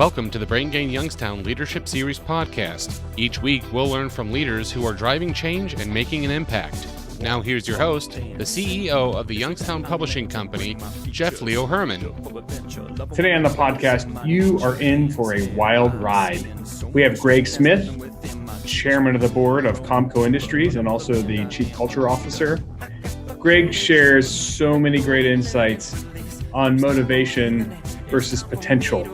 Welcome to the Brain Gain Youngstown Leadership Series podcast. Each week, we'll learn from leaders who are driving change and making an impact. Now here's your host, the CEO of the Youngstown Publishing Company, Jeff Leo Herrmann. Today on the podcast, you are in for a wild ride. We have Greg Smith, chairman of the board of Compco Industries and also the chief culture officer. Greg shares so many great insights on motivation versus potential.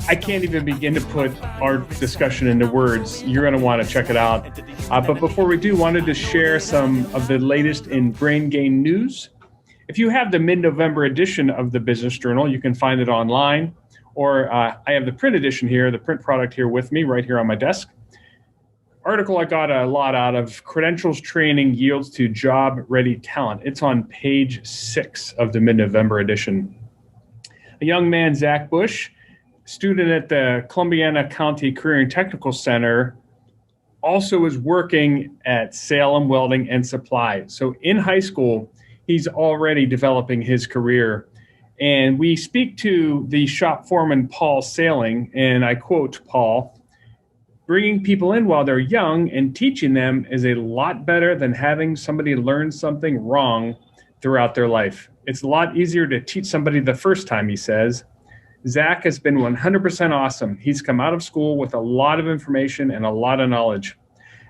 I can't even begin to put our discussion into words. You're going to want to check it out. But before we do, wanted to share some of the latest in Brain Gain news. If you have the mid-November edition of the Business Journal, you can find it online. Or I have the print edition here, the print product here with me, right here on my desk. Article I got a lot out of: credentials training yields to job-ready talent. It's on page 6 of the mid-November edition. A young man, Zach Bush, student at the Columbiana County Career and Technical Center, also is working at Salem Welding and Supply. So in high school, he's already developing his career. And we speak to the shop foreman, Paul Sailing, and I quote Paul: "Bringing people in while they're young and teaching them is a lot better than having somebody learn something wrong throughout their life. It's a lot easier to teach somebody the first time," he says. Zach has been 100% awesome. He's come out of school with a lot of information and a lot of knowledge.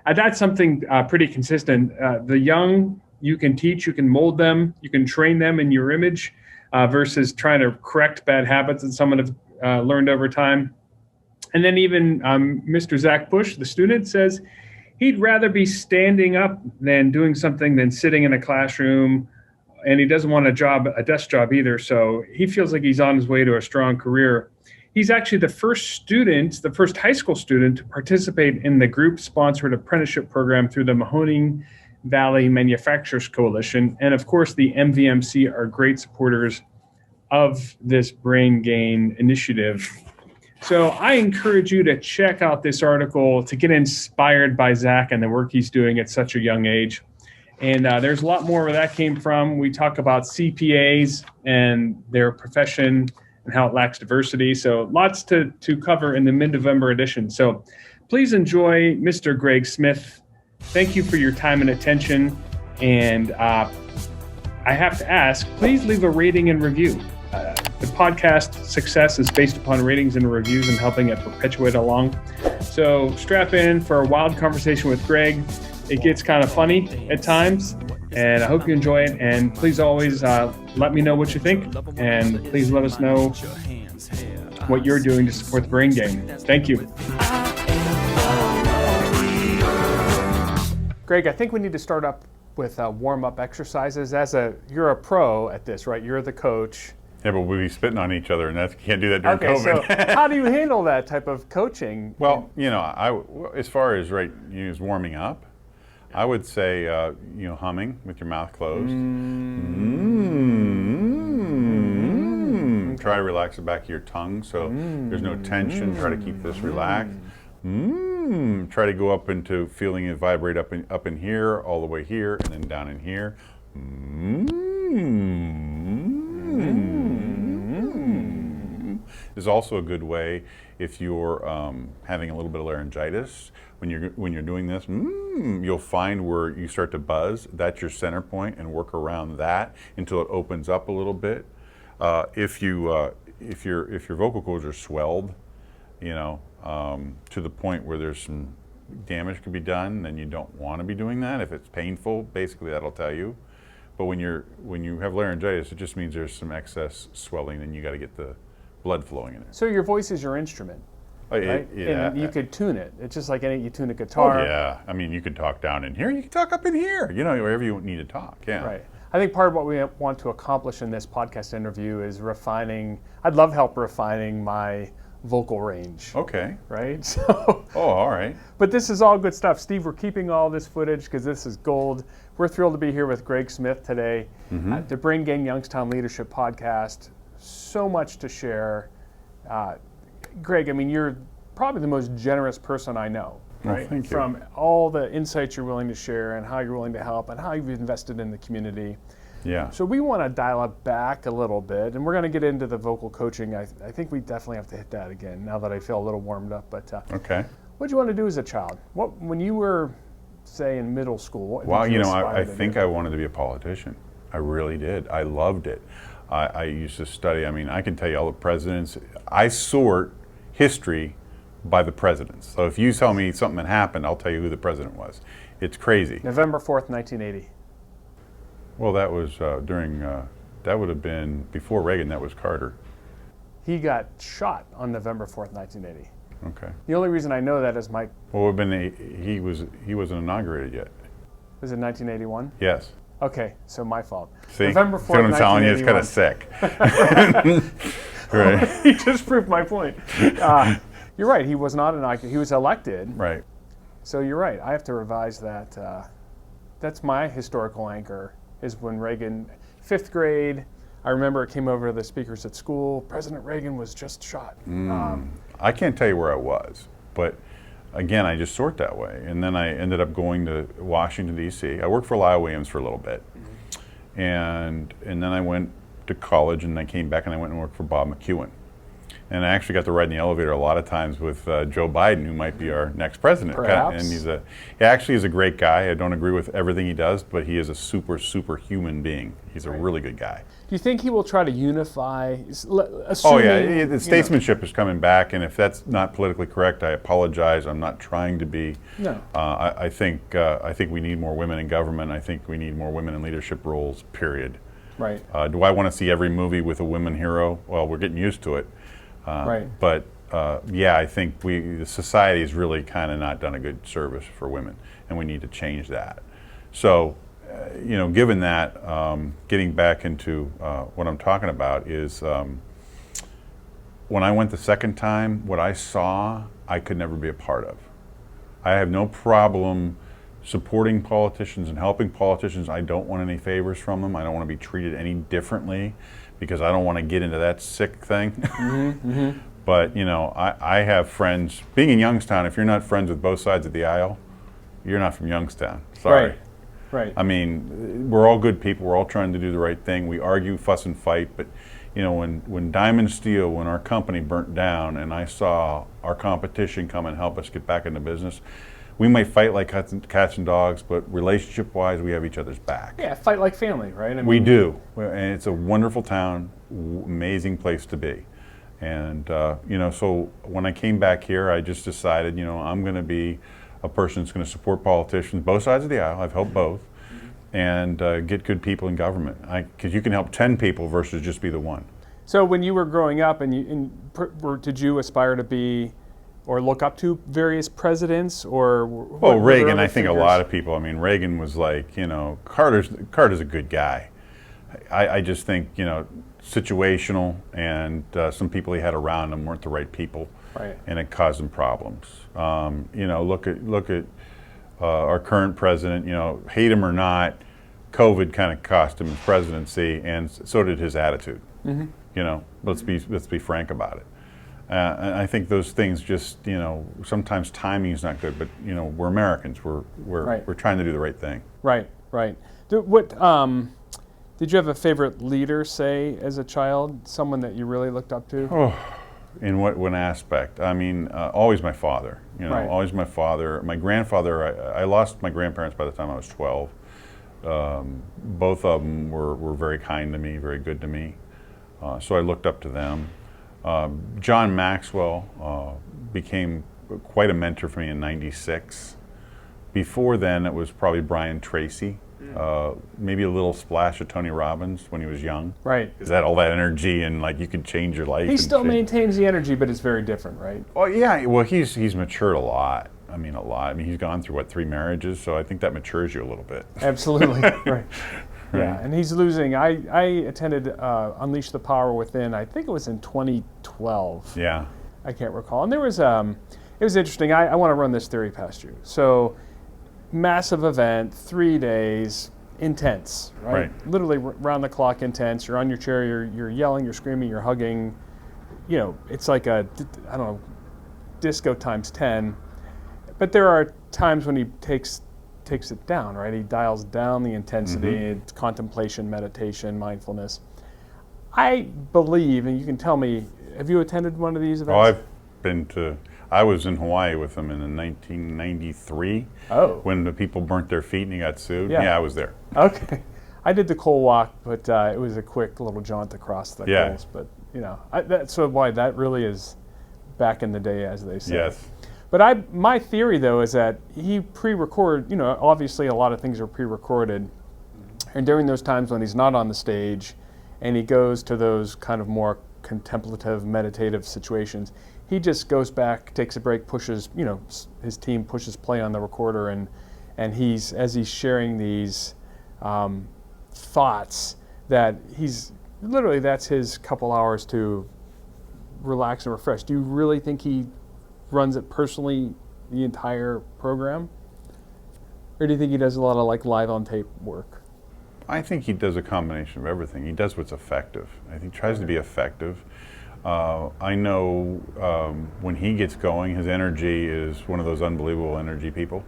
That's something pretty consistent. The young, you can teach, you can mold them, you can train them in your image versus trying to correct bad habits that someone have learned over time. And then even Mr. Zach Bush, the student, says he'd rather be standing up than doing something than sitting in a classroom. And he doesn't want a desk job either. So he feels like he's on his way to a strong career. He's actually the first high school student to participate in the group-sponsored apprenticeship program through the Mahoning Valley Manufacturers Coalition. And of course, the MVMC are great supporters of this Brain Gain initiative. So I encourage you to check out this article to get inspired by Zach and the work he's doing at such a young age. And there's a lot more where that came from. We talk about CPAs and their profession and how it lacks diversity. So lots to cover in the mid-November edition. So please enjoy Mr. Greg Smith. Thank you for your time and attention. And I have to ask, please leave a rating and review. The podcast success is based upon ratings and reviews and helping it perpetuate along. So strap in for a wild conversation with Greg. It gets kind of funny at times, and I hope you enjoy it. And please always let me know what you think, and please let us know what you're doing to support the Brain Gain. Thank you. Greg, I think we need to start up with warm-up exercises. You're a pro at this, right? You're the coach. Yeah, but we'll be spitting on each other, and you can't do that during COVID. So how do you handle that type of coaching? Well, as far as warming up, I would say, humming with your mouth closed. Mm-hmm. Try to relax the back of your tongue so there's no tension. Try to keep this relaxed. Try to go up into feeling it vibrate up in here, all the way here, and then down in here. Is also a good way if you're having a little bit of laryngitis. When you're doing this, you'll find where you start to buzz. That's your center point, and work around that until it opens up a little bit. If your vocal cords are swelled, to the point where there's some damage could be done, then you don't want to be doing that. If it's painful, basically that'll tell you. But when you have laryngitis, it just means there's some excess swelling, and you got to get the blood flowing in it. So your voice is your instrument, right? Yeah. And you could tune it. It's just like you tune a guitar. Oh, yeah. I mean, you can talk down in here. You can talk up in here. Wherever you need to talk. Yeah. Right. I think part of what we want to accomplish in this podcast interview is refining. I'd love help refining my vocal range. Okay. Right? So. Oh, all right. But this is all good stuff. Steve, we're keeping all this footage because this is gold. We're thrilled to be here with Greg Smith today. The Brain Gain Youngstown Leadership Podcast. So much to share. Greg, I mean, you're probably the most generous person I know, right? Well, thank you. From all the insights you're willing to share and how you're willing to help and how you've invested in the community. Yeah. So we want to dial it back a little bit, and we're going to get into the vocal coaching. I think we definitely have to hit that again now that I feel a little warmed up. But Okay. what did you want to do as a child? When you were, say, in middle school? What Well, did I aspire to think do? I wanted to be a politician. I really did. I loved it. I used to study. I mean, I can tell you all the presidents. I sort history by the presidents. So if you tell me something that happened, I'll tell you who the president was. It's crazy. November 4th, 1980. Well, that was during, that would have been before Reagan, that was Carter. He got shot on November 4th, 1980. Okay. The only reason I know that is Mike. Well, it would have been, he wasn't inaugurated yet. Was it 1981? Yes. Okay, so my fault. See? November 4th, See what I'm telling you? It's kind of sick. Right. He just proved my point. You're right, he was not inaugurated. He was elected. Right. So you're right, I have to revise that. That's my historical anchor, is when Reagan, 5th grade, I remember it came over to the speakers at school, President Reagan was just shot. I can't tell you where I was, but again, I just sort that way. And then I ended up going to Washington, D.C. I worked for Lyle Williams for a little bit. And then I went to college, and I came back and I went and worked for Bob McEwen. And I actually got to ride in the elevator a lot of times with Joe Biden, who might be our next president. Perhaps. And he actually is a great guy. I don't agree with everything he does, but he is a super, super human being. He's a really good guy. Do you think he will try to unify, assuming, Oh yeah, the statesmanship is coming back, and if that's not politically correct, I apologize. I'm not trying to be. No. I think we need more women in government. I think we need more women in leadership roles, period. Right. Do I want to see every movie with a women hero? Well, we're getting used to it. Right. But yeah, I think the society has really kind of not done a good service for women, and we need to change that. So, given that, getting back into what I'm talking about is when I went the second time, what I saw, I could never be a part of. I have no problem supporting politicians and helping politicians. I don't want any favors from them. I don't want to be treated any differently, because I don't want to get into that sick thing. But I have friends. Being in Youngstown, if you're not friends with both sides of the aisle, you're not from Youngstown. Sorry. Right. I mean, we're all good people. We're all trying to do the right thing. We argue, fuss, and fight. But when Diamond Steel, when our company burnt down, and I saw our competition come and help us get back into business, we might fight like cats and dogs, but relationship-wise, we have each other's back. Yeah, fight like family, right? I mean, we do, and it's a wonderful town, amazing place to be. And so when I came back here, I just decided, I'm going to be a person that's going to support politicians, both sides of the aisle. I've helped both, and get good people in government. Because you can help 10 people versus just be the one. So when you were growing up, did you aspire to be, or look up to various presidents, or? Well, Reagan, I think a lot of people. I mean, Reagan was like, Carter's a good guy. I just think, situational, and some people he had around him weren't the right people, right, and it caused him problems. Look at our current president. Hate him or not, COVID kind of cost him his presidency, and so did his attitude. Let's be frank about it. And I think those things just, sometimes timing is not good, but we're Americans. We're trying to do the right thing. Right. Did you have a favorite leader, say, as a child? Someone that you really looked up to? Oh, in what aspect? I mean, always my father. Right. Always my father. My grandfather. I lost my grandparents by the time I was 12. Both of them were very kind to me, very good to me. So I looked up to them. John Maxwell became quite a mentor for me in '96. Before then, it was probably Brian Tracy. Maybe a little splash of Tony Robbins when he was young. Right. Is that all that energy, and like you could change your life? He still maintains the energy, but it's very different, right? Oh yeah. Well, he's matured a lot. I mean, he's gone through 3 marriages, so I think that matures you a little bit. Absolutely. Right. Yeah, and he's losing. I attended Unleash the Power Within. I think it was in 2012. Yeah. I can't recall. And there was it was interesting. I want to run this theory past you. So, massive event, 3 days, intense, right? Literally round the clock intense. You're on your chair, you're yelling, you're screaming, you're hugging. It's like disco times 10. But there are times when he takes takes it down, right? He dials down the intensity, it's contemplation, meditation, mindfulness. I believe, and you can tell me, have you attended one of these events? I was in Hawaii with him in 1993 when the people burnt their feet and he got sued. Yeah, I was there. Okay. I did the coal walk, but it was a quick little jaunt across the coals. But, that really is back in the day, as they say. Yes. But my theory, though, is that he pre-recorded, obviously a lot of things are pre-recorded. And during those times when he's not on the stage and he goes to those kind of more contemplative, meditative situations, he just goes back, takes a break, pushes, his team pushes play on the recorder, and as he's sharing these thoughts, that that's his couple hours to relax and refresh. Do you really think he runs it personally the entire program? Or do you think he does a lot of live on tape work? I think he does a combination of everything. He does what's effective. I think he tries to be effective. I know when he gets going, his energy is one of those unbelievable energy people.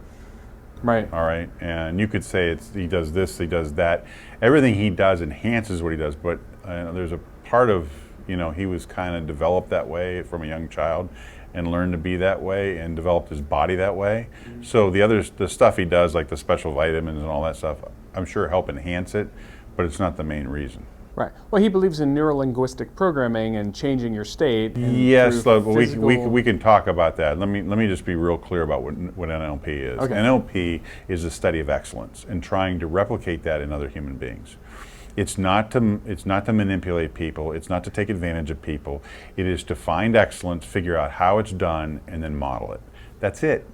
Right. All right. And you could say he does this, he does that. Everything he does enhances what he does. But there's a part of, he was kind of developed that way from a young child and learned to be that way and developed his body that way. So the stuff he does, like the special vitamins and all that stuff, I'm sure help enhance it, but it's not the main reason. Right. Well, he believes in neuro-linguistic programming and changing your state. Yes, we can talk about that. Let me just be real clear about what NLP is. Okay. NLP is the study of excellence and trying to replicate that in other human beings. It's not to manipulate people. It's not to take advantage of people. It is to find excellence, figure out how it's done, and then model it. That's it.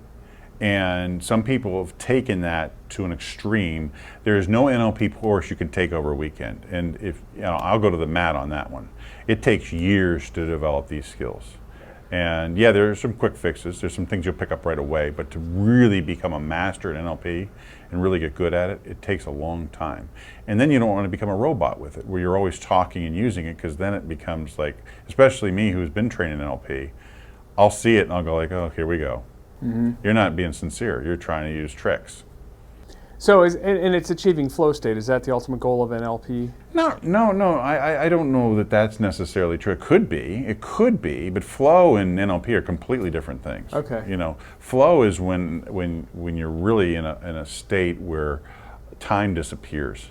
And some people have taken that to an extreme. There is no NLP course you can take over a weekend. And I'll go to the mat on that one. It takes years to develop these skills. And yeah, there are some quick fixes. There's some things you'll pick up right away. But to really become a master in NLP and really get good at it, it takes a long time. And then you don't want to become a robot with it, where you're always talking and using it, because then it becomes like, especially me who's been trained in NLP, I'll see it and I'll go like, oh, here we go. Mm-hmm. You're not being sincere. You're trying to use tricks. So, and it's achieving flow state. Is that the ultimate goal of NLP? No. I don't know that that's necessarily true. It could be, but flow and NLP are completely different things. Okay. Flow is when you're really in a state where time disappears.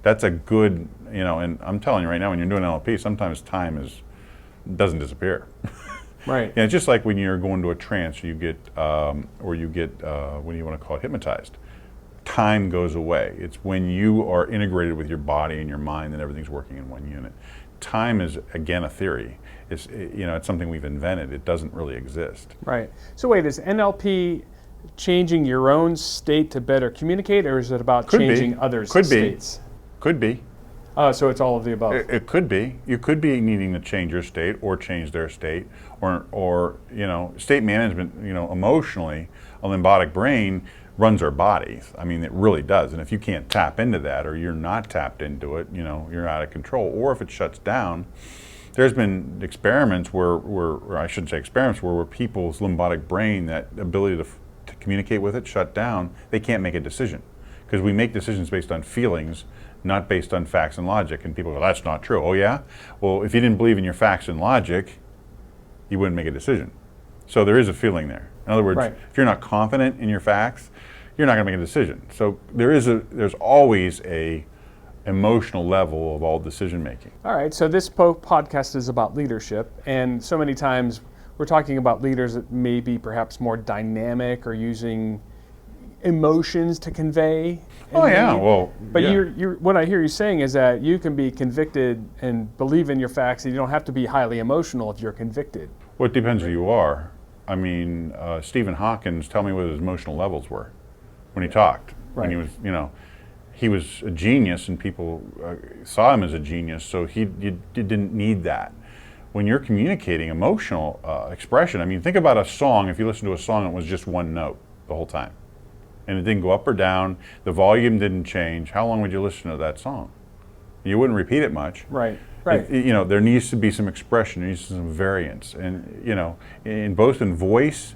That's a good, and I'm telling you right now, when you're doing NLP, sometimes time doesn't disappear. Right. Yeah, just like when you're going to a trance, you get, what do you want to call it, hypnotized. Time goes away. It's when you are integrated with your body and your mind and everything's working in one unit. Time is, again, a theory. It's something we've invented. It doesn't really exist. Right. So wait, is NLP changing your own state to better communicate, or is it about changing others' states? Could be. So it's all of the above. It could be. You could be needing to change your state or change their state, or state management. Emotionally, a limbic brain runs our bodies. I mean, it really does. And if you can't tap into that, or you're not tapped into it, you're out of control. Or if it shuts down, there's been experiments where I shouldn't say experiments, where people's limbic brain, that ability to communicate with it, shut down. They can't make a decision, because we make decisions based on feelings, not based on facts and logic. And people go, that's not true. Oh yeah? Well, if you didn't believe in your facts and logic, you wouldn't make a decision. So there is a feeling there. In other words, right. If you're not confident in your facts, you're not going to make a decision. So there's always a emotional level of all decision making. All right, so this podcast is about leadership, and so many times we're talking about leaders that may be perhaps more dynamic or using emotions to convey. Oh yeah, well. But yeah. you're what I hear you saying is that you can be convicted and believe in your facts, and you don't have to be highly emotional if you're convicted. Well, it depends who you are. I mean, Stephen Hawkins, tell me what his emotional levels were when he talked. Right. When he was, he was a genius, and people saw him as a genius, so you didn't need that. When you're communicating emotional expression, I mean, think about a song. If you listen to a song, it was just one note the whole time, and it didn't go up or down, the volume didn't change, how long would you listen to that song? You wouldn't repeat it much. Right. There needs to be some expression, there needs to be some variance, and in both in voice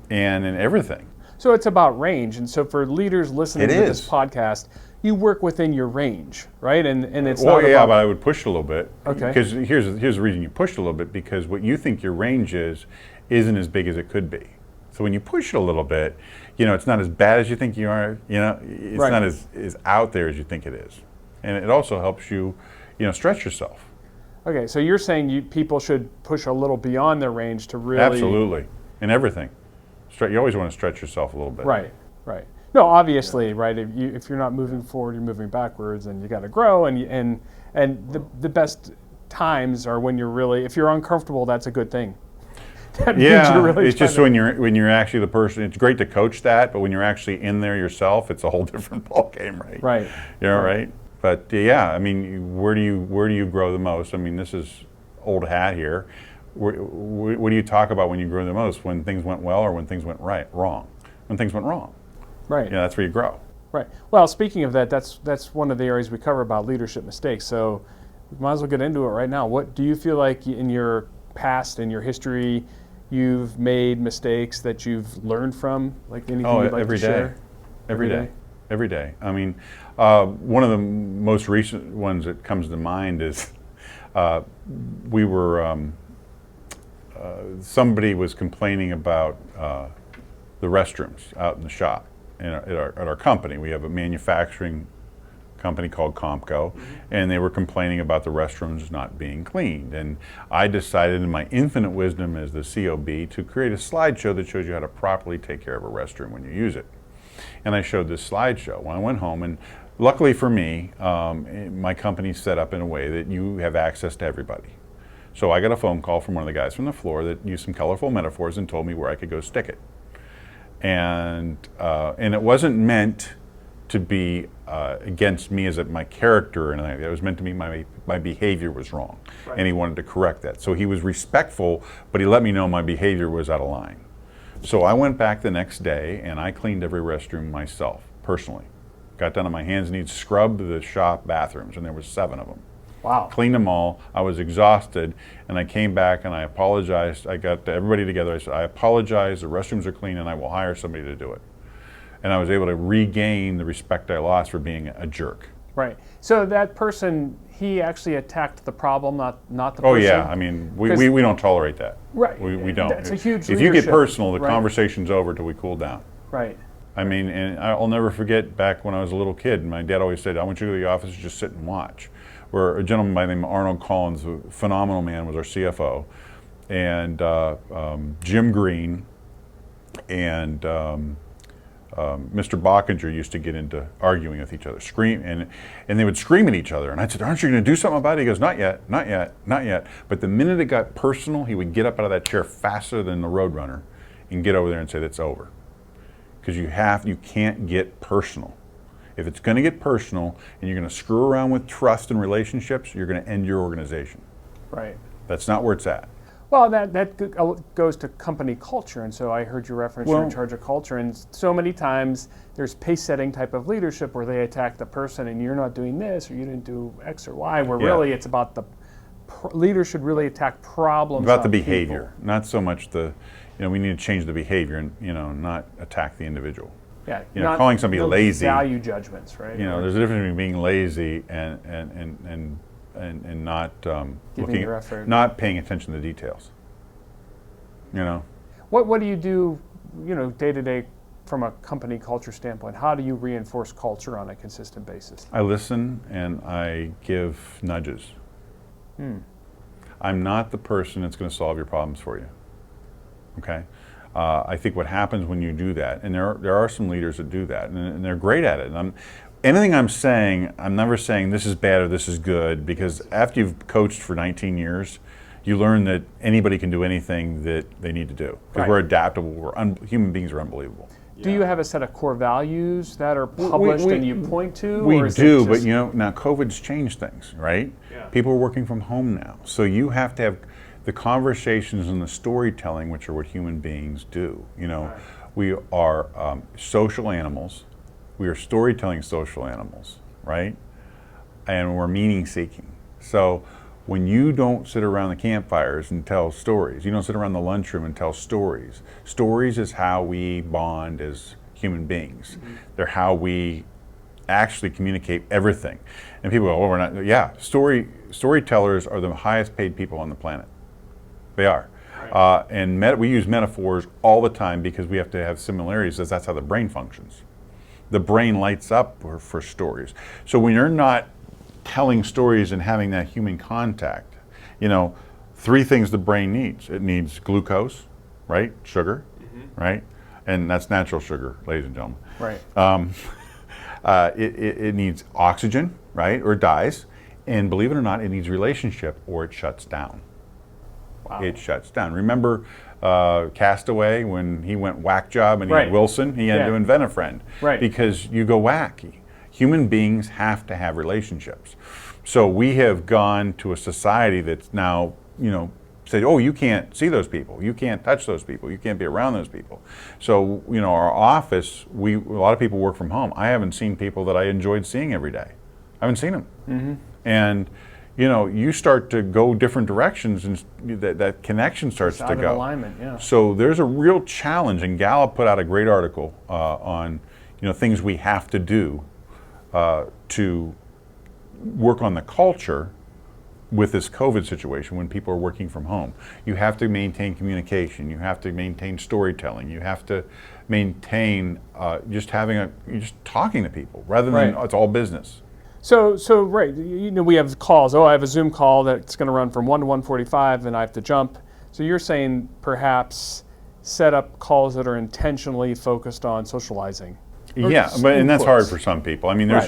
and in everything. So it's about range. And so for leaders listening to this podcast, you work within your range, right? And it's well, not yeah, about, but I would push a little bit. Okay. Because here's the reason you push a little bit, because what you think your range isn't as big as it could be. So when you push it a little bit, it's not as bad as you think you are. It's not as out there as you think it is, and it also helps you, stretch yourself. Okay, so you're saying people should push a little beyond their range to really absolutely in everything. You always want to stretch yourself a little bit. Right. No, obviously, right. If you're not moving forward, you're moving backwards, and you got to grow. And the best times are when you're really, if you're uncomfortable, that's a good thing. That means you're really it's just when you're actually the person. It's great to coach that, but when you're actually in there yourself, it's a whole different ball game, right? Right. Right. But yeah, I mean, where do you grow the most? I mean, this is old hat here. What do you talk about when you grow the most? When things went well, or when things went wrong? When things went wrong. Right. That's where you grow. Right. Well, speaking of that, that's one of the areas we cover about leadership mistakes. So we might as well get into it right now. What do you feel like in your past, in your history, you've made mistakes that you've learned from? Like anything you'd like to share? Every day. I mean, one of the most recent ones that comes to mind is we were somebody was complaining about the restrooms out in the shop at our company. We have a manufacturing company called Compco, and they were complaining about the restrooms not being cleaned. And I decided, in my infinite wisdom as the COB, to create a slideshow that shows you how to properly take care of a restroom when you use it. And I showed this slideshow when I went home, and luckily for me, my company's set up in a way that you have access to everybody. So I got a phone call from one of the guys from the floor that used some colorful metaphors and told me where I could go stick it. And it wasn't meant to be against me as my character or anything like that. It was meant to be my behavior was wrong, and he wanted to correct that. So he was respectful, but he let me know my behavior was out of line. So I went back the next day and I cleaned every restroom myself, personally. Got down on my hands and knees, scrubbed the shop bathrooms, and there was 7 of them. Wow. Cleaned them all. I was exhausted, and I came back and I apologized. I got everybody together. I said, I apologize, the restrooms are clean, and I will hire somebody to do it. And I was able to regain the respect I lost for being a jerk. Right. So that person, he actually attacked the problem, not the person. Oh yeah, I mean, we don't tolerate that. Right. We don't. That's a huge If you get leadership. personal, the conversation's over till we cool down. Right. I mean, and I'll never forget back when I was a little kid, my dad always said, I want you to go to the office and just sit and watch. Where a gentleman by the name of Arnold Collins, a phenomenal man, was our CFO, and Jim Green and Mr. Bockinger used to get into arguing with each other, and they would scream at each other. And I said, aren't you going to do something about it? He goes, not yet, not yet, not yet. But the minute it got personal, he would get up out of that chair faster than the Roadrunner and get over there and say, that's over. Because you can't get personal. If it's going to get personal and you're going to screw around with trust and relationships, you're going to end your organization. Right. That's not where it's at. Well, that goes to company culture, and so I heard you reference you're in charge of culture, and so many times there's pace-setting type of leadership where they attack the person, and you're not doing this, or you didn't do X or Y, where really it's about leaders should really attack problems. About the behavior, not so much we need to change the behavior and, not attack the individual. Yeah, calling somebody lazy. Value judgments, right? There's a difference between being lazy and not not paying attention to the details. What do you do, day to day from a company culture standpoint? How do you reinforce culture on a consistent basis? I listen and I give nudges. I'm not the person that's going to solve your problems for you. Okay. I think what happens when you do that, and there are some leaders that do that, and they're great at it. And anything I'm saying, I'm never saying this is bad or this is good, because after you've coached for 19 years, you learn that anybody can do anything that they need to do. Because we're adaptable. Human beings are unbelievable. Do you have a set of core values that are published and you point to? We do, but now COVID's changed things, right? Yeah. People are working from home now, so you have to have the conversations and the storytelling, which are what human beings do. We are social animals. We are storytelling social animals, right? And we're meaning seeking. So when you don't sit around the campfires and tell stories, you don't sit around the lunchroom and tell stories. Stories is how we bond as human beings. They're how we actually communicate everything. And people go, oh, we're not, yeah, storytellers are the highest paid people on the planet. They are. Right. And we use metaphors all the time because we have to have similarities, because that's how the brain functions. The brain lights up for stories. So when you're not telling stories and having that human contact, 3 things the brain needs. It needs glucose, right? Sugar, right? And that's natural sugar, ladies and gentlemen. Right. It needs oxygen, right? Or it dies. And believe it or not, it needs relationship or it shuts down. Wow. It shuts down. Remember Castaway when he went whack job and he had Wilson? He had to invent a friend. Right. Because you go wacky. Human beings have to have relationships. So we have gone to a society that's now, said, oh, you can't see those people. You can't touch those people. You can't be around those people. So, our office, a lot of people work from home. I haven't seen people that I enjoyed seeing every day. I haven't seen them. Mm-hmm. And, you start to go different directions and that connection starts to go. Out of alignment, yeah. So there's a real challenge, and Gallup put out a great article on, things we have to do to work on the culture with this COVID situation when people are working from home. You have to maintain communication. You have to maintain storytelling. You have to maintain just talking to people rather than it's all business. So right, we have calls. Oh, I have a Zoom call that's going to run from 1 to 1:45, then I have to jump. So you're saying perhaps set up calls that are intentionally focused on socializing. Yeah, and that's hard for some people. I mean, it's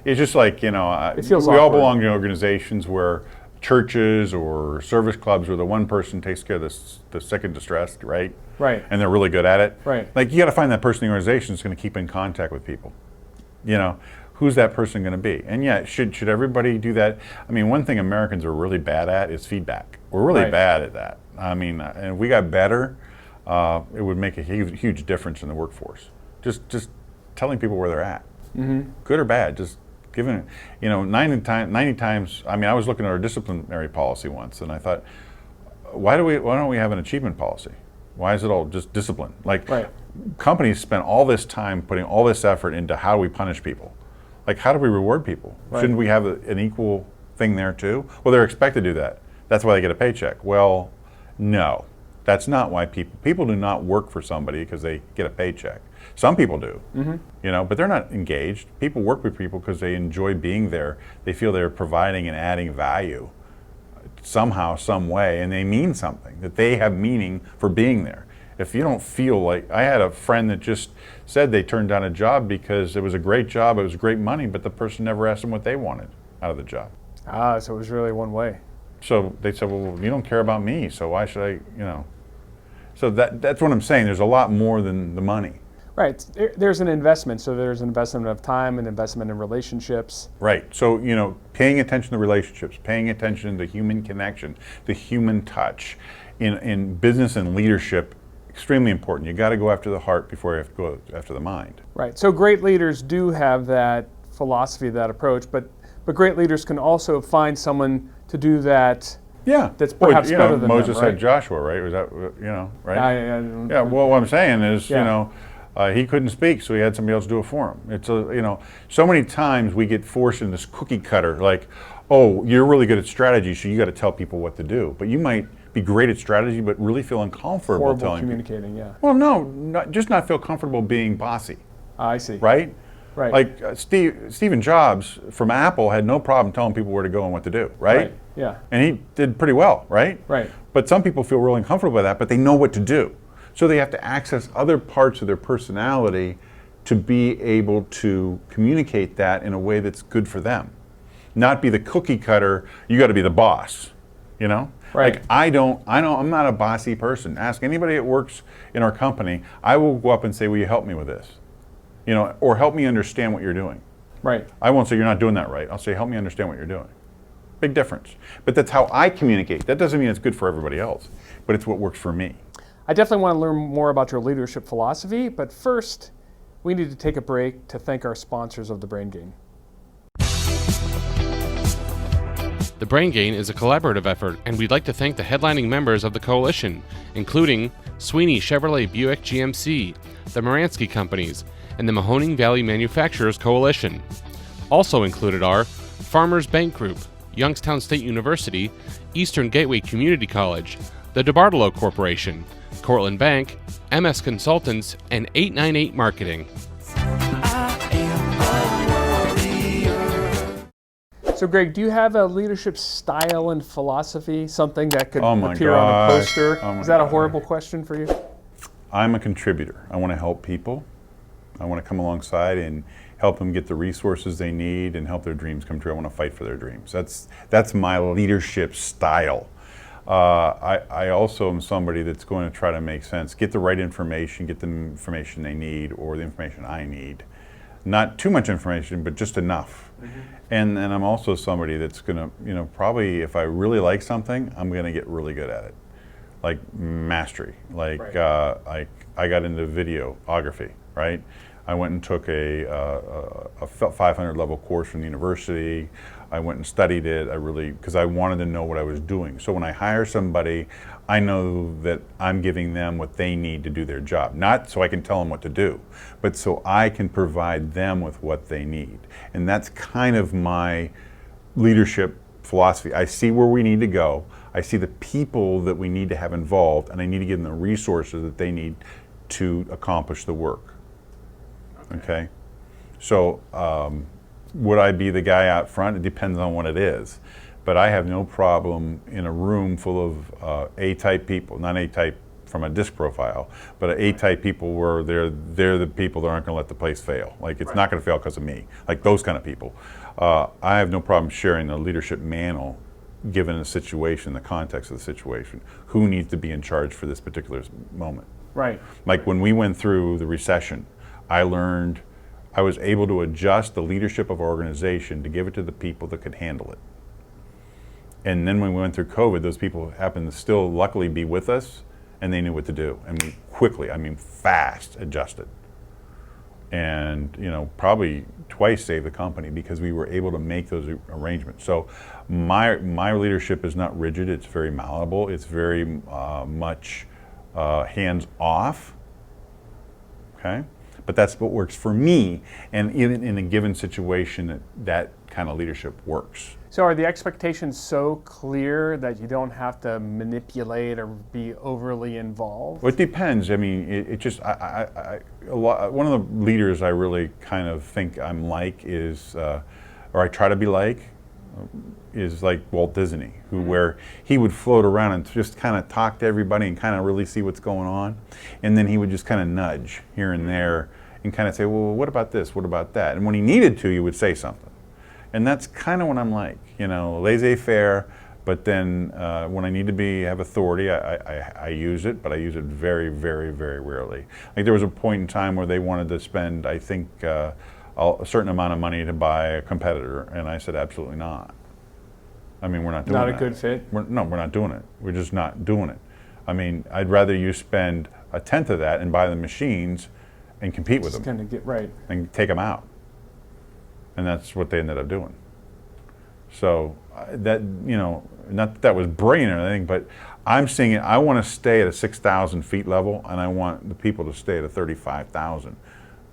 just like, it feels we all belong to organizations where churches or service clubs where the one person takes care of the sick and distressed, right? Right. And they're really good at it. Right. Like, you got to find that person in the organization that's going to keep in contact with people. Who's that person going to be? And yeah, should everybody do that? I mean, one thing Americans are really bad at is feedback. We're really bad at that. I mean, and if we got better, it would make a huge difference in the workforce. Just telling people where they're at, good or bad, just giving it, 90 times, I mean, I was looking at our disciplinary policy once and I thought, why don't we have an achievement policy? Why is it all just discipline? Like, companies spend all this time putting all this effort into how we punish people. Like, how do we reward people? Right. Shouldn't we have an equal thing there too? Well, they're expected to do that. That's why they get a paycheck. Well, no, that's not why people do not work for somebody because they get a paycheck. Some people do, but they're not engaged. People work with people because they enjoy being there. They feel they're providing and adding value somehow, some way, and they mean something, that they have meaning for being there. If you don't feel like, I had a friend that just said they turned down a job because it was a great job, it was great money, but the person never asked them what they wanted out of the job. So it was really one way. So they said, well, you don't care about me, so why should I, So that's what I'm saying. There's a lot more than the money. Right. There's an investment. So there's an investment of time and investment in relationships. Right. So, paying attention to relationships, paying attention to human connection, the human touch in business and leadership, extremely important. You got to go after the heart before you have to go after the mind. Right. So great leaders do have that philosophy, that approach, but great leaders can also find someone to do that. Yeah, that's perhaps better than Moses them, right? had Joshua, right? Was that, right? Yeah. Well, what I'm saying is, he couldn't speak, so he had somebody else do it for him. It's so many times we get forced in this cookie cutter, like, oh, you're really good at strategy, so you got to tell people what to do. But you might be great at strategy, but really feel uncomfortable telling communicating, people. Well, no, just not feel comfortable being bossy. I see. Right? Right. Like Steve Jobs from Apple had no problem telling people where to go and what to do, right? Yeah. And he did pretty well, right? Right. But some people feel really uncomfortable with that, but they know what to do. So they have to access other parts of their personality to be able to communicate that in a way that's good for them. Not be the cookie cutter, you got to be the boss, Right. Like I'm not a bossy person. Ask anybody that works in our company, I will go up and say, will you help me with this? Or help me understand what you're doing. Right. I won't say you're not doing that right. I'll say, help me understand what you're doing. Big difference. But that's how I communicate. That doesn't mean it's good for everybody else, but it's what works for me. I definitely want to learn more about your leadership philosophy, but first, we need to take a break to thank our sponsors of the Brain Game. The Brain Gain is a collaborative effort, and we'd like to thank the headlining members of the coalition, including Sweeney Chevrolet Buick GMC, the Moransky Companies, and the Mahoning Valley Manufacturers Coalition. Also included are Farmers Bank Group, Youngstown State University, Eastern Gateway Community College, the DeBartolo Corporation, Cortland Bank, MS Consultants, and 898 Marketing. So, Greg, do you have a leadership style and philosophy, something that could appear on a poster? Is that a horrible question for you? I'm a contributor. I want to help people. I want to come alongside and help them get the resources they need and help their dreams come true. I want to fight for their dreams. That's my leadership style. I also am somebody that's going to try to make sense, get the right information, get the information they need or the information I need. Not too much information, but just enough. Mm-hmm. And I'm also somebody that's going to, probably if I really like something, I'm going to get really good at it. Like mastery. Like right. I got into videography, right? I went and took a 500 level course from the university. I went and studied it. Because I wanted to know what I was doing. So when I hire somebody, I know that I'm giving them what they need to do their job. Not so I can tell them what to do, but so I can provide them with what they need. And that's kind of my leadership philosophy. I see where we need to go. I see the people that we need to have involved, and I need to give them the resources that they need to accomplish the work. Okay? So, would I be the guy out front? It depends on what it is. But I have no problem in a room full of A-type people, not A-type from a disc profile, but A-type people where they're the people that aren't going to let the place fail. Like it's not going to fail because of me. Like those kind of people. I have no problem sharing the leadership mantle given the situation, the context of the situation. Who needs to be in charge for this particular moment? Right. Like when we went through the recession, I was able to adjust the leadership of our organization to give it to the people that could handle it. And then when we went through COVID, those people happened to still luckily be with us, and they knew what to do. And we quickly, fast adjusted. And, probably twice saved the company because we were able to make those arrangements. So my leadership is not rigid, it's very malleable, it's very much hands off, okay? But that's what works for me, and even in a given situation, that kind of leadership works. So are the expectations so clear that you don't have to manipulate or be overly involved? Well, it depends. It just, one of the leaders I really kind of think I'm like is, or I try to be like, is like Walt Disney, where he would float around and just kind of talk to everybody and kind of really see what's going on. And then he would just kind of nudge here and there and kind of say, well, what about this? What about that? And when he needed to, he would say something. And that's kind of what I'm like, laissez-faire, but then when I need to have authority, I use it, but I use it very, very, very rarely. Like there was a point in time where they wanted to spend, I think, a certain amount of money to buy a competitor, and I said, absolutely not. We're not doing that. Not a good fit? We're not doing it. We're just not doing it. I'd rather you spend a tenth of that and buy the machines and compete with them. Kind of get right. And take them out. And that's what they ended up doing. So that, not that was brilliant or anything, but I'm seeing it. I want to stay at a 6,000 feet level, and I want the people to stay at a 35,000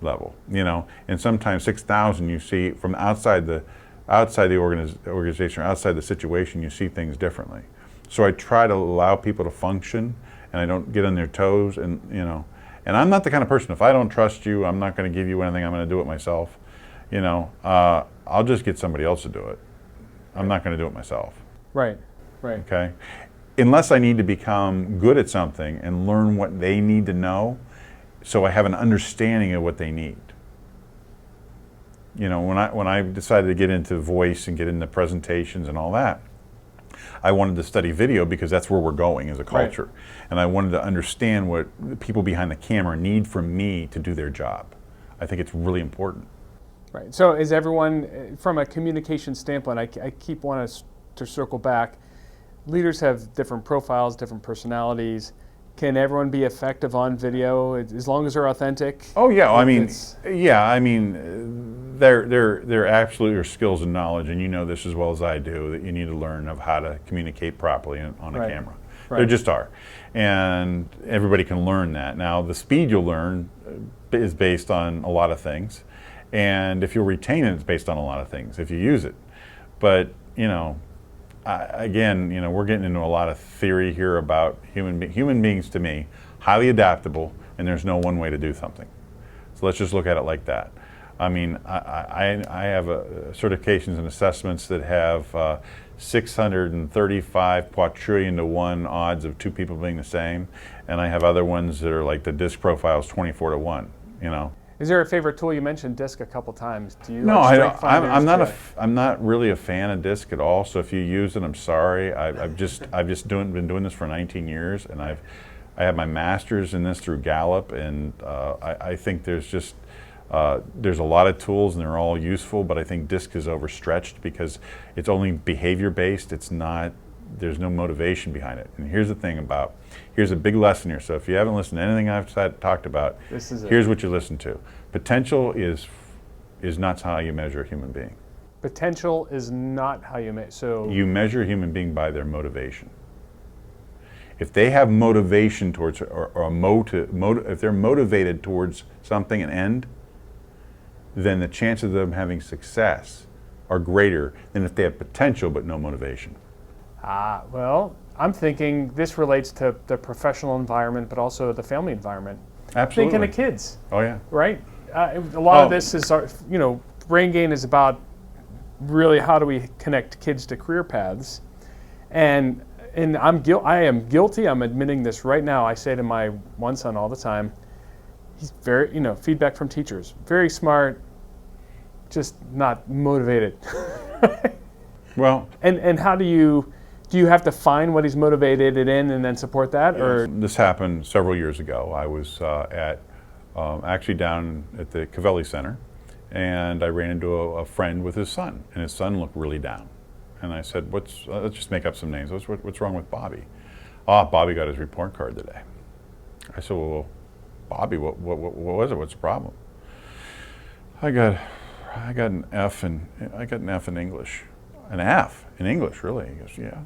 level. And sometimes 6,000 you see from outside the organization or outside the situation, you see things differently. So I try to allow people to function, and I don't get on their toes. And and I'm not the kind of person, if I don't trust you, I'm not going to give you anything. I'm going to do it myself. I'll just get somebody else to do it. I'm not going to do it myself. Right. Okay? Unless I need to become good at something and learn what they need to know so I have an understanding of what they need. When I decided to get into voice and get into presentations and all that, I wanted to study video because that's where we're going as a culture. Right. And I wanted to understand what the people behind the camera need from me to do their job. I think it's really important. Right. So is everyone, from a communication standpoint, I keep wanting to circle back, leaders have different profiles, different personalities. Can everyone be effective on video as long as they're authentic? Oh yeah, There absolutely are skills and knowledge, and you know this as well as I do, that you need to learn of how to communicate properly on a camera. Right. There just are. And everybody can learn that. Now, the speed you'll learn is based on a lot of things. And if you'll retain it, it's based on a lot of things, if you use it. But, again, we're getting into a lot of theory here about human beings, to me, highly adaptable, and there's no one way to do something. So let's just look at it like that. I mean, I have certifications and assessments that have 635 quadrillion to 1 odds of 2 people being the same, and I have other ones that are like the disc profiles 24 to 1. Is there a favorite tool? You mentioned disc a couple times. Do you? No, I don't. I'm not really a fan of disc at all. So if you use it, I'm sorry. I've just been doing this for 19 years, and I have my master's in this through Gallup, and I think there's a lot of tools and they're all useful, but I think DISC is overstretched because it's only behavior based. There's no motivation behind it. And here's a big lesson here. So if you haven't listened to anything I've talked about, here's what you listen to. Potential is not how you measure a human being. Potential is not how you measure. So you measure a human being by their motivation. If they have motivation towards, if they're motivated towards something, an end, then the chances of them having success are greater than if they have potential but no motivation. Well, I'm thinking this relates to the professional environment, but also the family environment. Absolutely. Thinking of kids. Oh yeah. Right? A lot of this is, Brain Gain is about really how do we connect kids to career paths. And I am guilty. I'm admitting this right now. I say to my one son all the time, he's very, feedback from teachers, very smart, just not motivated. Well, and how do you have to find what he's motivated in and then support that? Or this happened several years ago. I was actually down at the Cavelli Center, and I ran into a friend with his son, and his son looked really down. And I said, let's just make up some names. What's wrong with Bobby? Bobby got his report card today. I said, well, Bobby, what was it? What's the problem? I got an F in English. An F in English, really? He goes, yeah.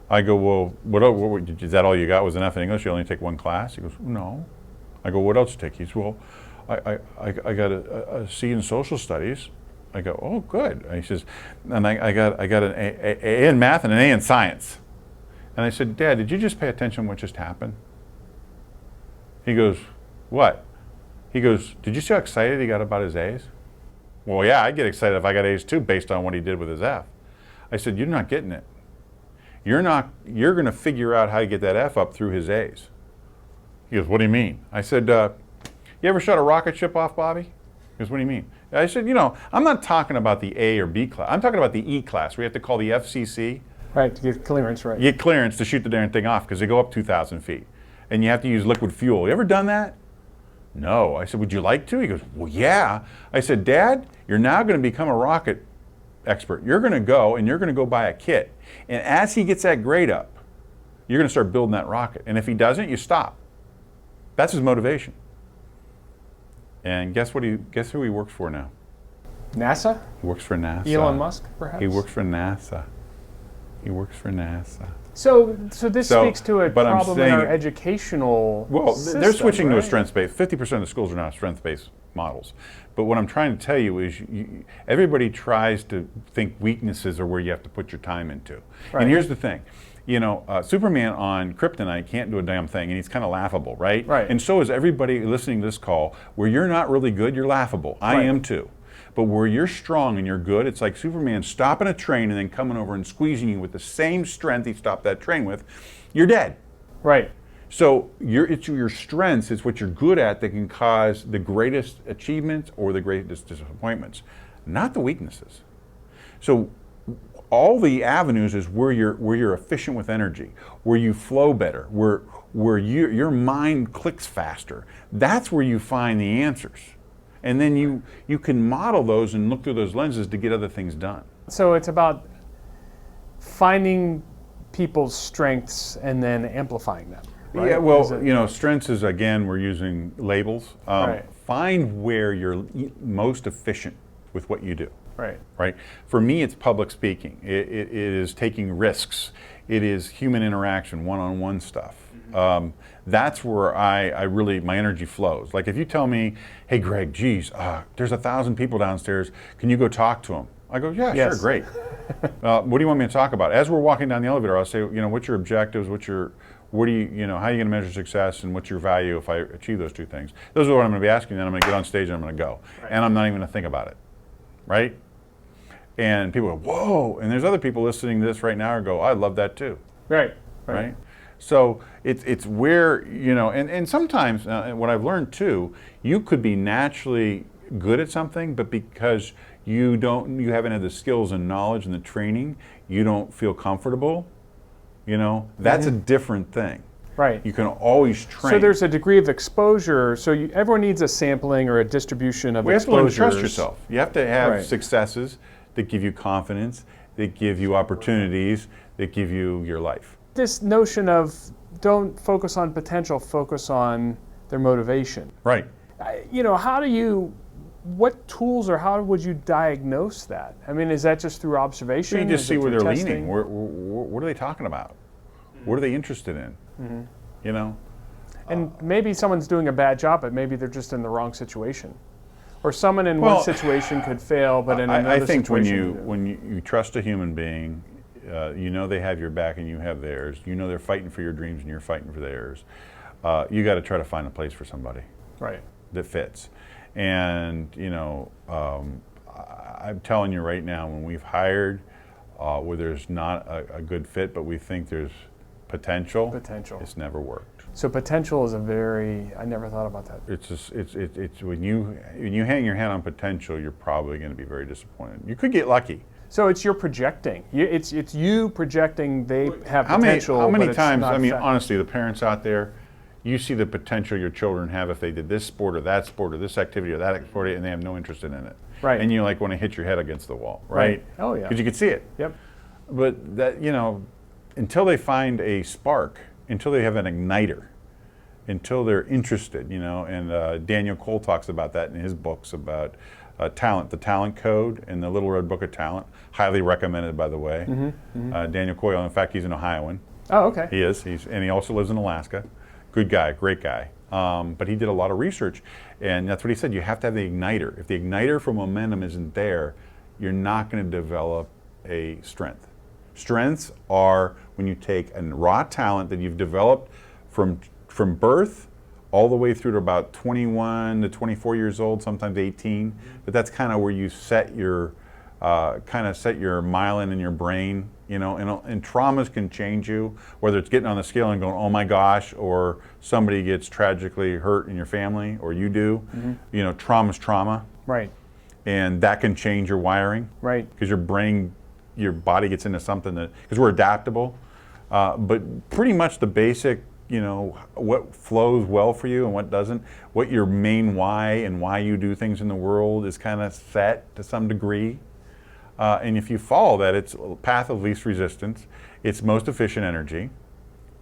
I go, well, what is that all you got was an F in English? You only take one class? He goes, no. I go, what else did you take? He says, well, I got a C in social studies. I go, oh, good. And he says, and I got an A in math and an A in science. And I said, Dad, did you just pay attention to what just happened? He goes, what? He goes, did you see how excited he got about his A's? Well, yeah, I'd get excited if I got A's too based on what he did with his F. I said, you're not getting it. You're going to figure out how to get that F up through his A's. He goes, what do you mean? I said, you ever shot a rocket ship off, Bobby? He goes, what do you mean? I said, I'm not talking about the A or B class. I'm talking about the E class. We have to call the FCC. Right, to get clearance, right. Get clearance to shoot the darn thing off because they go up 2,000 feet. And you have to use liquid fuel. You ever done that? No. I said, would you like to? He goes, well, yeah. I said, Dad, you're now going to become a rocket expert. You're going to go buy a kit. And as he gets that grade up, you're going to start building that rocket. And if he doesn't, you stop. That's his motivation. And guess who he works for now? NASA? He works for NASA. Elon Musk, perhaps? He works for NASA. So this speaks to a problem in our educational system, they're switching to a right? strengths-based. 50% of the schools are now strengths-based models. But what I'm trying to tell you is everybody tries to think weaknesses are where you have to put your time into. Right. And here's the thing. Superman on Kryptonite can't do a damn thing, and he's kind of laughable, right? Right. And so is everybody listening to this call. Where you're not really good, you're laughable. I am too. But where you're strong and you're good, it's like Superman stopping a train and then coming over and squeezing you with the same strength he stopped that train with. You're dead. Right. So it's your strengths, it's what you're good at that can cause the greatest achievements or the greatest disappointments, not the weaknesses. So all the avenues is where you're efficient with energy, where you flow better, where your mind clicks faster. That's where you find the answers. And then you can model those and look through those lenses to get other things done. So it's about finding people's strengths and then amplifying them. Right? Yeah, well, strengths is, again, we're using labels. Right. find where you're most efficient with what you do. Right. Right. For me, it's public speaking. It is taking risks. It is human interaction, one-on-one stuff. That's where I really, my energy flows. Like if you tell me, hey Greg, geez, there's 1,000 people downstairs, can you go talk to them? I go, yeah, Yes. sure, great. What do you want me to talk about? As we're walking down the elevator, I'll say, what's your objectives? How are you going to measure success, and what's your value if I achieve those two things? Those are what I'm going to be asking. Then I'm going to get on stage and I'm going to go, and I'm not even going to think about it, right? And people go, whoa! And there's other people listening to this right now who go, I love that too. Right. Right. So it's where, and sometimes what I've learned too, you could be naturally good at something, but because you haven't had the skills and knowledge and the training, you don't feel comfortable. That's a different thing. Right. You can always train. So there's a degree of exposure. So everyone needs a sampling or a distribution of You have to learn to exposures. trust yourself. You have to have successes that give you confidence, that give you opportunities, that give you your life. This notion of don't focus on potential, focus on their motivation. Right. What tools or how would you diagnose that? I mean, is that just through observation? You just Is see it where through they're testing? leaning. What are they talking about? What are they interested in? And maybe someone's doing a bad job, but maybe they're just in the wrong situation. Or someone in one situation could fail, but in another I think situation... when you trust a human being, they have your back and you have theirs. They're fighting for your dreams and you're fighting for theirs. You got to try to find a place for somebody that fits. And I'm telling you right now, when we've hired where there's not a good fit, but we think there's potential, it's never worked. So potential is I never thought about that. It's when you hang your hat on potential, you're probably going to be very disappointed. You could get lucky. So it's you're projecting. It's you projecting they have potential. How many but it's times? not Honestly, the parents out there, you see the potential your children have if they did this sport or that sport or this activity or that activity, and they have no interest in it. Right. And you want to hit your head against the wall, right? Oh yeah. Because you can see it. Yep. But that until they find a spark, until they have an igniter, until they're interested, and Daniel Cole talks about that in his books about talent, the talent code and the Little Red Book of Talent, highly recommended, by the way. Daniel Cole, in fact, he's an Ohioan. Oh, okay. He is, and he also lives in Alaska. Good guy, great guy. But he did a lot of research, and that's what he said. You have to have the igniter. If the igniter for momentum isn't there, you're not going to develop a strength. Strengths are when you take a raw talent that you've developed from birth all the way through to about 21 to 24 years old, sometimes 18. But that's kind of where you set your myelin in your brain, and traumas can change you, whether it's getting on the scale and going, oh my gosh, or somebody gets tragically hurt in your family, or you do. Trauma's trauma. Right. And that can change your wiring. Right. Because your body gets into something because we're adaptable. But pretty much the basic, what flows well for you and what doesn't, what your main why and why you do things in the world is kind of set to some degree. And if you follow that, it's a path of least resistance. It's most efficient energy,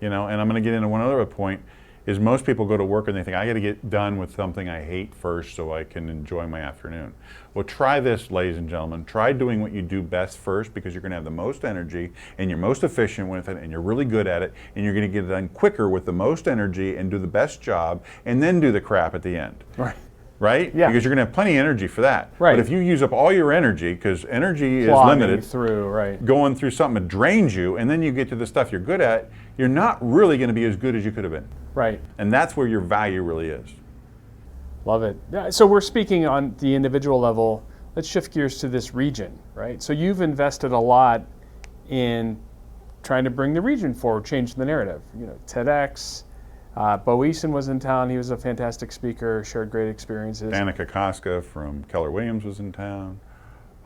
and I'm going to get into one other point, is most people go to work and they think, I got to get done with something I hate first so I can enjoy my afternoon. Well, try this, ladies and gentlemen. Try doing what you do best first, because you're going to have the most energy and you're most efficient with it and you're really good at it, and you're going to get it done quicker with the most energy and do the best job, and then do the crap at the end. Right? Yeah. Because you're going to have plenty of energy for that. Right. But if you use up all your energy, because energy is Plodding limited, through, going through something that drains you, and then you get to the stuff you're good at, you're not really going to be as good as you could have been. Right. And that's where your value really is. Love it. So we're speaking on the individual level. Let's shift gears to this region, right? So you've invested a lot in trying to bring the region forward, change the narrative. TEDx. Bo Eason was in town. He was a fantastic speaker, shared great experiences. Danica Koska from Keller Williams was in town.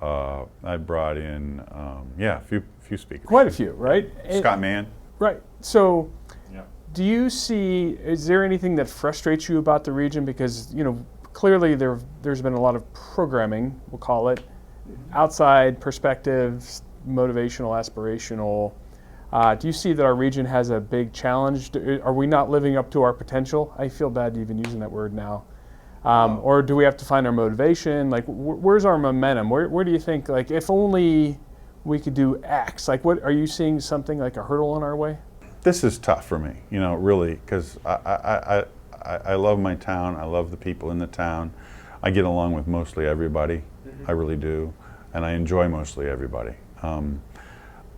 I brought in, a few speakers. Quite a few, right? Scott Mann. Right. So do you see, is there anything that frustrates you about the region? Because, clearly there's been a lot of programming, we'll call it, outside perspectives, motivational, aspirational. Do you see that our region has a big challenge? Are we not living up to our potential? I feel bad even using that word now. Or do we have to find our motivation? Like, where's our momentum? Where do you think, like, if only we could do X? Like, what are you seeing something like a hurdle in our way? This is tough for me, really, because I love my town. I love the people in the town. I get along with mostly everybody. I really do. And I enjoy mostly everybody.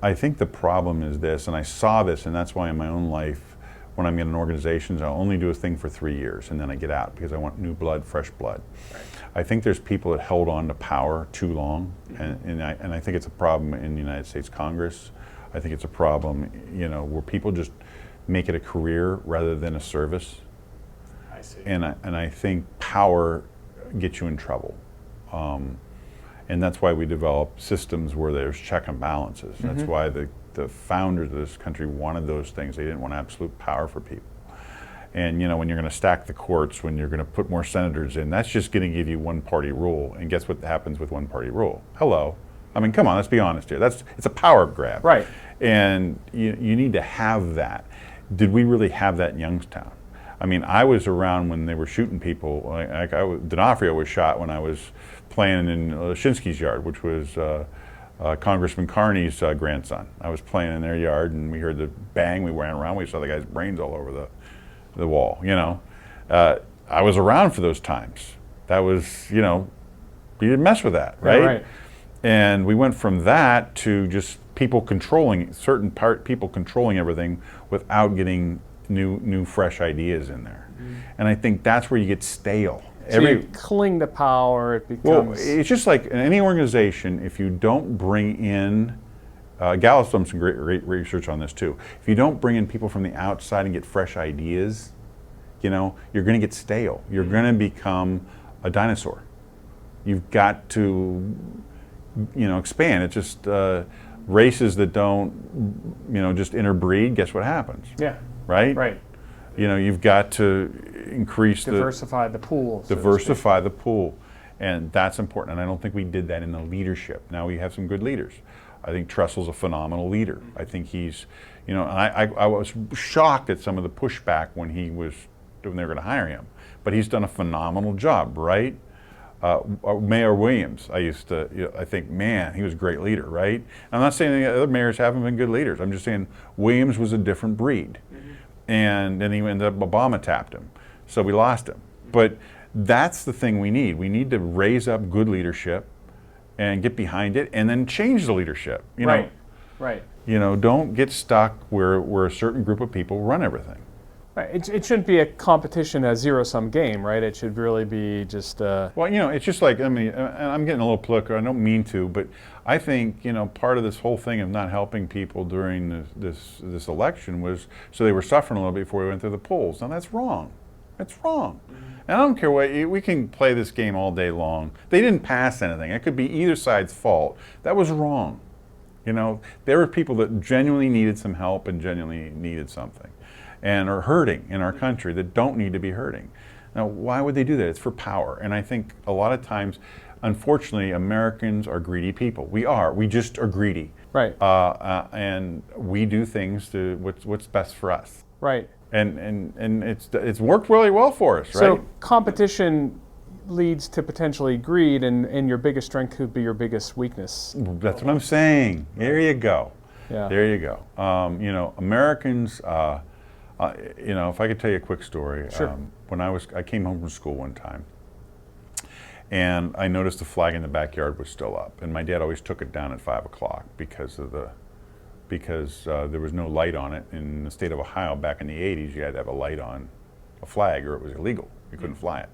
I think the problem is this, and I saw this, and that's why in my own life, when I'm in organizations, I'll only do a thing for 3 years, and then I get out because I want new blood, fresh blood. Right. I think there's people that held on to power too long, and I think it's a problem in the United States Congress. I think it's a problem, where people just make it a career rather than a service. I see. And I think power gets you in trouble. And that's why we develop systems where there's check and balances. That's why the founders of this country wanted those things. They didn't want absolute power for people. And when you're going to stack the courts, when you're going to put more senators in, that's just going to give you one-party rule. And guess what happens with one-party rule? Hello. I mean, come on, let's be honest here. It's a power grab. Right. And you need to have that. Did we really have that in Youngstown? I mean, I was around when they were shooting people. D'Onofrio was shot when I was playing in Shinsky's yard, which was Congressman Carney's grandson. I was playing in their yard, and we heard the bang. We ran around. We saw the guy's brains all over the wall. I was around for those times. That was, you didn't mess with that, right? Yeah, right. And we went from that to just people controlling people controlling everything without getting new fresh ideas in there. And I think that's where you get stale. So you cling to power, it becomes... Well, it's just like in any organization, if you don't bring in, Gallup's done some great research on this too, if you don't bring in people from the outside and get fresh ideas, you're going to get stale. You're going to become a dinosaur. You've got to, expand. It's just races that don't, just interbreed, guess what happens? Yeah. Right? Right. You've got to increase diversify the pool. Diversify the pool. And that's important. And I don't think we did that in the leadership. Now we have some good leaders. I think Tressel's a phenomenal leader. I think he's, and I was shocked at some of the pushback when they were going to hire him. But he's done a phenomenal job, right? Mayor Williams, I think, man, he was a great leader, right? I'm not saying the other mayors haven't been good leaders. I'm just saying Williams was a different breed. And then he ended up, Obama tapped him. So we lost him. But that's the thing we need. We need to raise up good leadership and get behind it and then change the leadership. Right. Don't get stuck where a certain group of people run everything. Right. It shouldn't be a competition, a zero-sum game, right? It should really be just... Well, it's just like, I'm getting a little political. I don't mean to, but I think, part of this whole thing of not helping people during this election was so they were suffering a little bit before we went through the polls. Now, that's wrong. That's wrong. And I don't care what, we can play this game all day long. They didn't pass anything. It could be either side's fault. That was wrong. There were people that genuinely needed some help and genuinely needed something and are hurting in our country that don't need to be hurting. Now, why would they do that? It's for power. And I think a lot of times, unfortunately, Americans are greedy people. We just are greedy. Right. And we do things to what's best for us. Right. And it's worked really well for us, right? So competition leads to potentially greed, and your biggest strength could be your biggest weakness. That's what I'm saying. There you go. Yeah. There you go. Americans, if I could tell you a quick story. Sure. When I came home from school one time, and I noticed the flag in the backyard was still up, and my dad always took it down at 5 o'clock because there was no light on it. In the state of Ohio back in the 80s, you had to have a light on a flag or it was illegal. You couldn't fly it.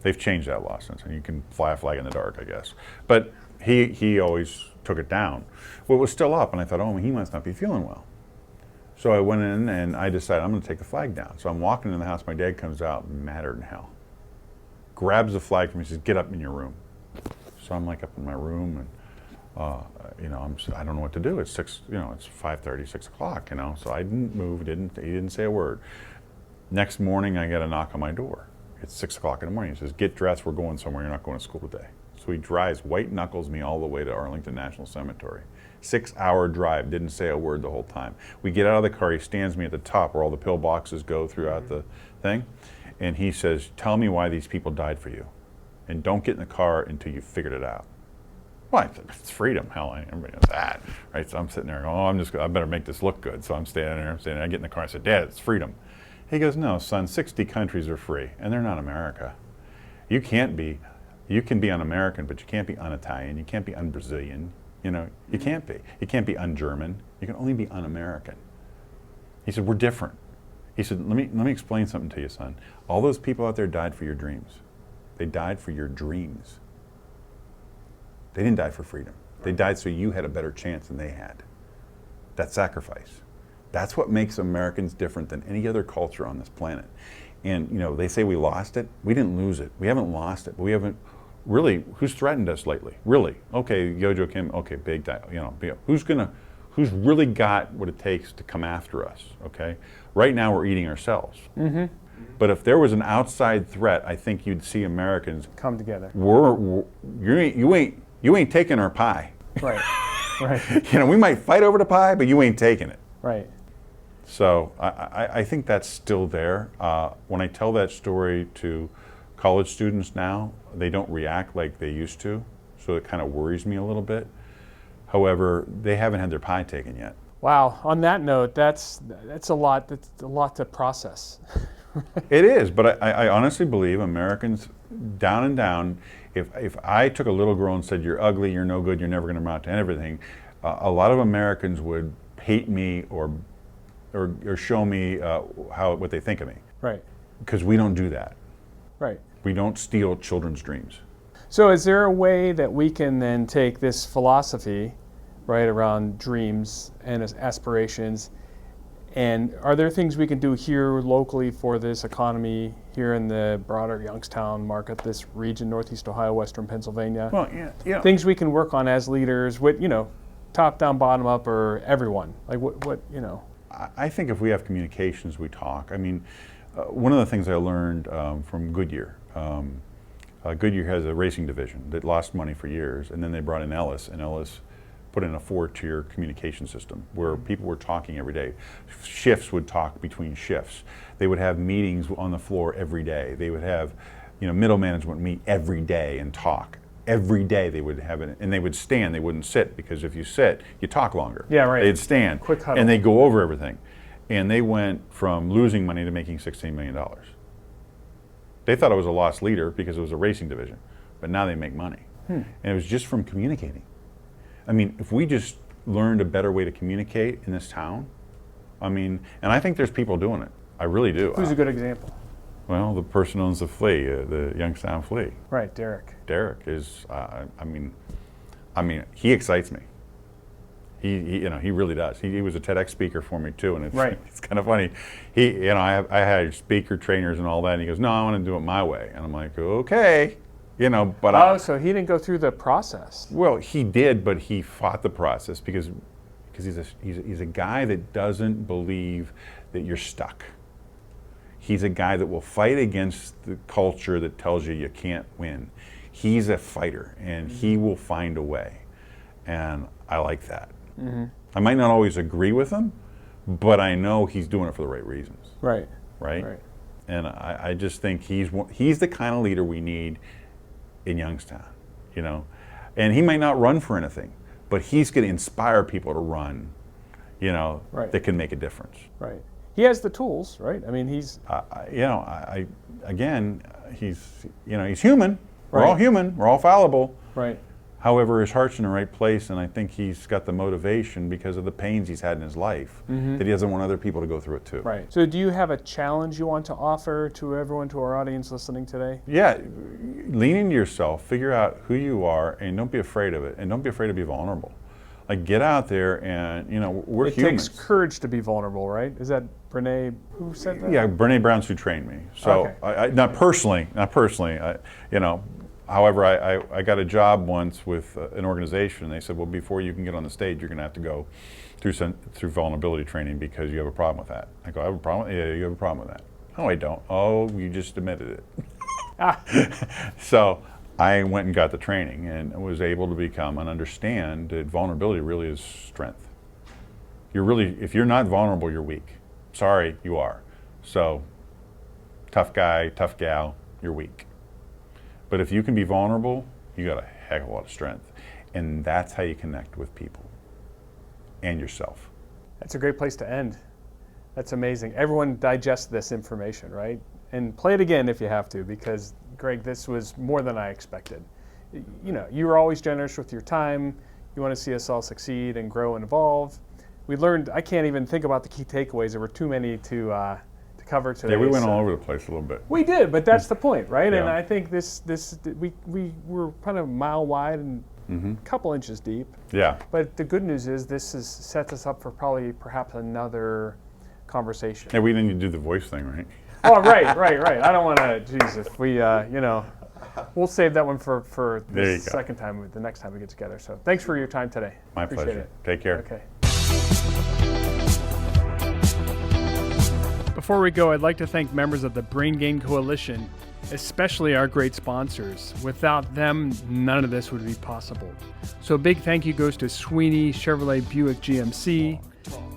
They've changed that law since, and you can fly a flag in the dark, I guess. But he always took it down. Well, it was still up, and I thought, he must not be feeling well. So I went in and I decided I'm going to take the flag down. So I'm walking in the house. My dad comes out, madder than hell, grabs the flag from me, says, "Get up in your room." So I'm like up in my room, and I don't know what to do. It's 5:30, 6 o'clock. So I didn't move. He didn't say a word. Next morning, I get a knock on my door. It's 6 o'clock in the morning. He says, "Get dressed. We're going somewhere. You're not going to school today." So he drives, white knuckles me all the way to Arlington National Cemetery. 6-hour drive, didn't say a word the whole time. We get out of the car, he stands me at the top where all the pillboxes go throughout the thing. And he says, tell me why these people died for you. And don't get in the car until you figured it out. Well, it's freedom. Hell, everybody knows that, right? So I'm sitting there going, I better make this look good. So I'm standing there, I get in the car, I said, Dad, it's freedom. He goes, no, son, 60 countries are free, and they're not America. You can be un-American, but you can't be un-Italian, you can't be un-Brazilian, you can't be. You can't be un-German, you can only be un-American. He said, we're different. He said, let me explain something to you, son. All those people out there died for your dreams. They died for your dreams. They didn't die for freedom. They died so you had a better chance than they had. That sacrifice. That's what makes Americans different than any other culture on this planet. And they say we lost it. We didn't lose it. We haven't lost it. But we haven't really. Who's threatened us lately? Really? Okay, Yojo Kim. Okay, big. Who's really got what it takes to come after us? Okay. Right now we're eating ourselves. Mm-hmm. But if there was an outside threat, I think you'd see Americans come together. You ain't taking our pie. Right. Right. We might fight over the pie, but you ain't taking it. Right. So I think that's still there. When I tell that story to college students now, they don't react like they used to. So it kind of worries me a little bit. However, they haven't had their pie taken yet. Wow. On that note, that's a lot. That's a lot to process. It is, but I honestly believe Americans, down and down, if I took a little girl and said, you're ugly, you're no good, you're never going to amount to everything, a lot of Americans would hate me or show me what they think of me. Right. Because we don't do that. Right. We don't steal children's dreams. So is there a way that we can then take this philosophy, right, around dreams and aspirations, and are there things we can do here locally for this economy here in the broader Youngstown market, this region, Northeast Ohio, Western Pennsylvania? Well, yeah. Things we can work on as leaders with, top down, bottom up, or everyone. Like what. I think if we have communications, we talk. I mean, one of the things I learned from Goodyear. Goodyear has a racing division that lost money for years, and then they brought in Ellis, and Ellis put in a 4-tier communication system where people were talking every day. Shifts would talk between shifts. They would have meetings on the floor every day. They would have, middle management meet every day and talk. Every day they would have it, and they would stand. They wouldn't sit, because if you sit, you talk longer. Yeah, right. They'd stand. Quick huddle. And they'd go over everything. And they went from losing money to making $16 million. They thought it was a lost leader because it was a racing division, but now they make money. And it was just from communicating. I mean, if we just learned a better way to communicate in this town, and I think there's people doing it. I really do. Who's a good example? Well, the person who owns the flea, the Youngstown flea. Right, Derek. Derek is, he excites me. He really does. He was a TEDx speaker for me too, and it's kind of funny. I had speaker trainers and all that, and he goes, "No, I want to do it my way," and I'm like, "Okay." But so he didn't go through the process. Well, he did, but he fought the process because he's a guy that doesn't believe that you're stuck. He's a guy that will fight against the culture that tells you can't win. He's a fighter, and he will find a way, and I like that. Mm-hmm. I might not always agree with him, but I know he's doing it for the right reasons. Right. And I just think he's the kind of leader we need in Youngstown, and he might not run for anything, but he's going to inspire people to run, that can make a difference. Right. He has the tools, right? He's. He's human. We're all human. We're all fallible. Right. However, his heart's in the right place, and I think he's got the motivation because of the pains he's had in his life that he doesn't want other people to go through it too. Right. So do you have a challenge you want to offer to everyone, to our audience listening today? Yeah. Lean into yourself, figure out who you are, and don't be afraid of it, and don't be afraid to be vulnerable. Like, get out there and, we're humans. It takes courage to be vulnerable, right? Is that Brene, who said that? Yeah, Brene Brown's who trained me. So, okay. Not personally, however, I got a job once with an organization, and they said, well, before you can get on the stage, you're going to have to go through vulnerability training because you have a problem with that. I go, I have a problem? Yeah, you have a problem with that. No, I don't. Oh, you just admitted it. So I went and got the training and was able to become and understand that vulnerability really is strength. If you're not vulnerable, you're weak. Sorry, you are. So tough guy, tough gal, you're weak. But if you can be vulnerable, you got a heck of a lot of strength. And that's how you connect with people and yourself. That's a great place to end. That's amazing. Everyone digest this information, right? And play it again if you have to, because Greg, this was more than I expected. You know, you were always generous with your time. You want to see us all succeed and grow and evolve. We learned, I can't even think about the key takeaways. There were too many to cover today. Yeah, we went all over the place a little bit. We did, but that's the point, right? Yeah. And I think we were kind of a mile wide and a couple inches deep. Yeah. But the good news is sets us up for perhaps another conversation. Yeah, we didn't need to do the voice thing, right? Oh, right. I don't want to, Jesus, we'll save that one for the second time, the next time we get together. So thanks for your time today. My Appreciate pleasure. it. Take care. Okay. Before we go, I'd like to thank members of the Brain Gain Coalition, especially our great sponsors. Without them, none of this would be possible. So a big thank you goes to Sweeney Chevrolet Buick GMC,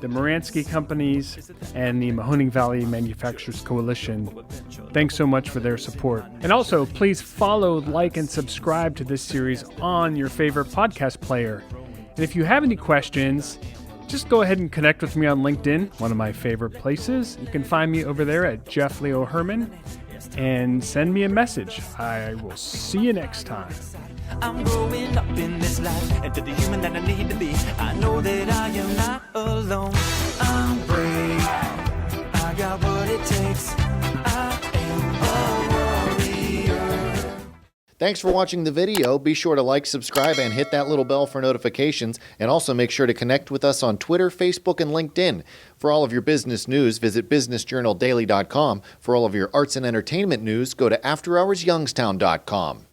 the Moransky Companies, and the Mahoning Valley Manufacturers Coalition. Thanks so much for their support. And also, please follow, like, and subscribe to this series on your favorite podcast player. And if you have any questions, just go ahead and connect with me on LinkedIn, one of my favorite places. You can find me over there at Jeff Leo Herrmann, and send me a message. I will see you next time. I'm growing up in this life, and to the human that I need to be, I know that I am not alone. I'm brave, I got what it takes, I am a warrior. Thanks for watching the video. Be sure to like, subscribe, and hit that little bell for notifications. And also make sure to connect with us on Twitter, Facebook, and LinkedIn. For all of your business news, visit businessjournaldaily.com. For all of your arts and entertainment news, go to afterhoursyoungstown.com.